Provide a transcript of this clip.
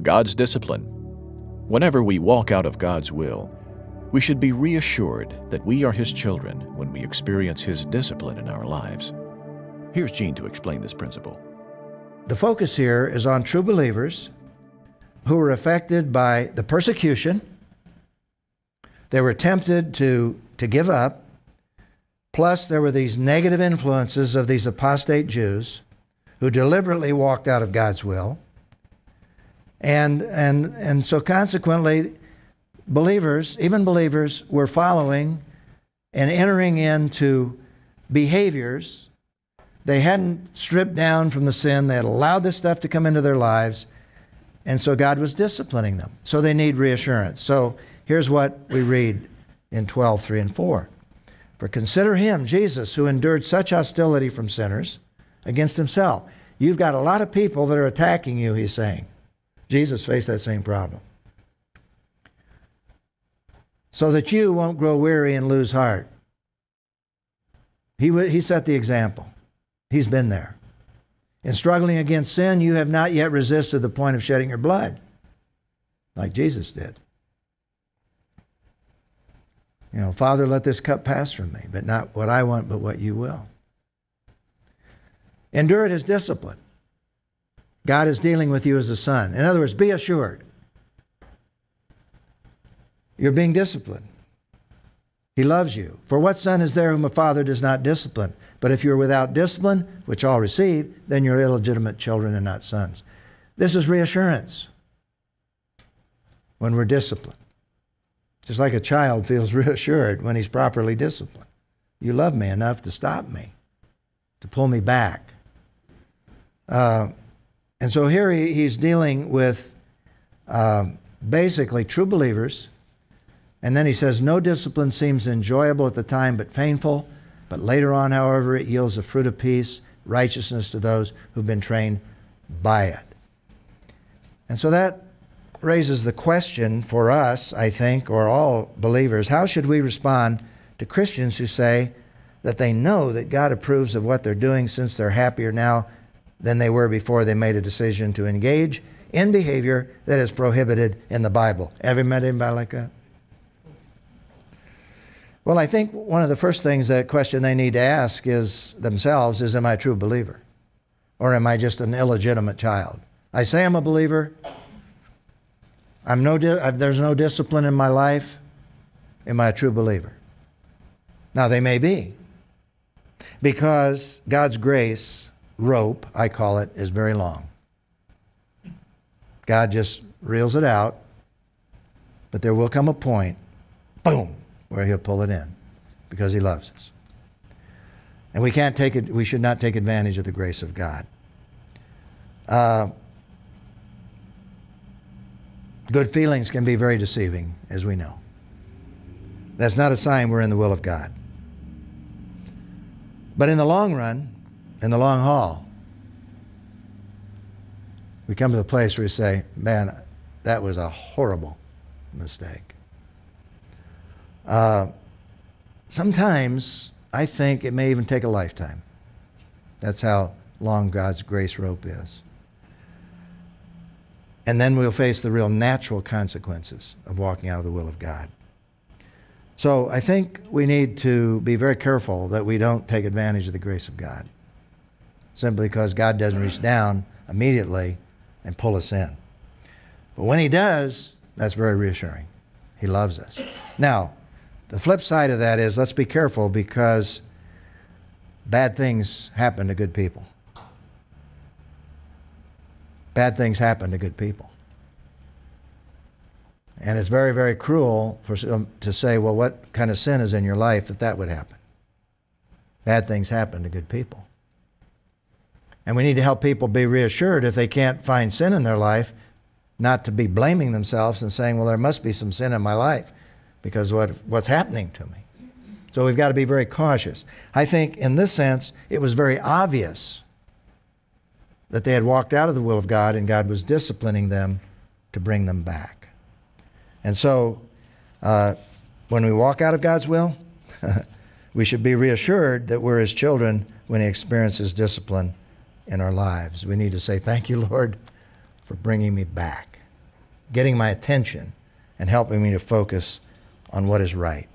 God's discipline. Whenever we walk out of God's will, we should be reassured that we are His children when we experience His discipline in our lives. Here's Gene to explain this principle. The focus here is on true believers who were affected by the persecution. They were tempted to give up. Plus, there were these negative influences of these apostate Jews who deliberately walked out of God's will. And so consequently, believers, even believers, were following and entering into behaviors. They hadn't stripped down from the sin. They had allowed this stuff to come into their lives. And so God was disciplining them. So they need reassurance. So here's what we read in 12:3 and 4. For consider Him, Jesus, who endured such hostility from sinners against Himself. You've got a lot of people that are attacking you, He's saying. Jesus faced that same problem. So that you won't grow weary and lose heart. He set the example. He's been there. In struggling against sin, you have not yet resisted the point of shedding your blood, like Jesus did. You know, Father, let this cup pass from me, but not what I want, but what you will. Endure it as discipline. God is dealing with you as a son. In other words, be assured. You're being disciplined. He loves you. For what son is there whom a father does not discipline? But if you're without discipline, which all receive, then you're illegitimate children and not sons. This is reassurance when we're disciplined. Just like a child feels reassured when he's properly disciplined. You love me enough to stop me, to pull me back. And so here he's dealing with basically true believers. And then he says, no discipline seems enjoyable at the time but painful. But later on, however, it yields the fruit of peace, righteousness to those who've been trained by it. And so that raises the question for us, I think, or all believers, how should we respond to Christians who say that they know that God approves of what they're doing since they're happier now than they were before they made a decision to engage in behavior that is prohibited in the Bible? Ever met anybody like that? Well, I think one of the first things, that question they need to ask is themselves is, am I a true believer? Or am I just an illegitimate child? I say I'm a believer. There's no discipline in my life. Am I a true believer? Now, they may be. Because God's grace rope, I call it, is very long. God just reels it out. But there will come a point, boom, where He'll pull it in because He loves us. And we can't take it, we should not take advantage of the grace of God. Good feelings can be very deceiving, as we know. That's not a sign we're in the will of God. But in the long run, in the long haul, we come to the place where we say, man, that was a horrible mistake. Sometimes I think it may even take a lifetime. That's how long God's grace rope is. And then we'll face the real natural consequences of walking out of the will of God. So I think we need to be very careful that we don't take advantage of the grace of God, simply because God doesn't reach down immediately and pull us in. But when He does, that's very reassuring. He loves us. Now, the flip side of that is, let's be careful, because bad things happen to good people. Bad things happen to good people. And it's very, very cruel to say, well, what kind of sin is in your life that would happen? Bad things happen to good people. And we need to help people be reassured if they can't find sin in their life, not to be blaming themselves and saying, well, there must be some sin in my life because what's happening to me. So we've got to be very cautious. I think in this sense, it was very obvious that they had walked out of the will of God and God was disciplining them to bring them back. And so when we walk out of God's will, we should be reassured that we're His children when He experiences discipline in our lives. We need to say, thank you, Lord, for bringing me back. getting my attention and helping me to focus on what is right.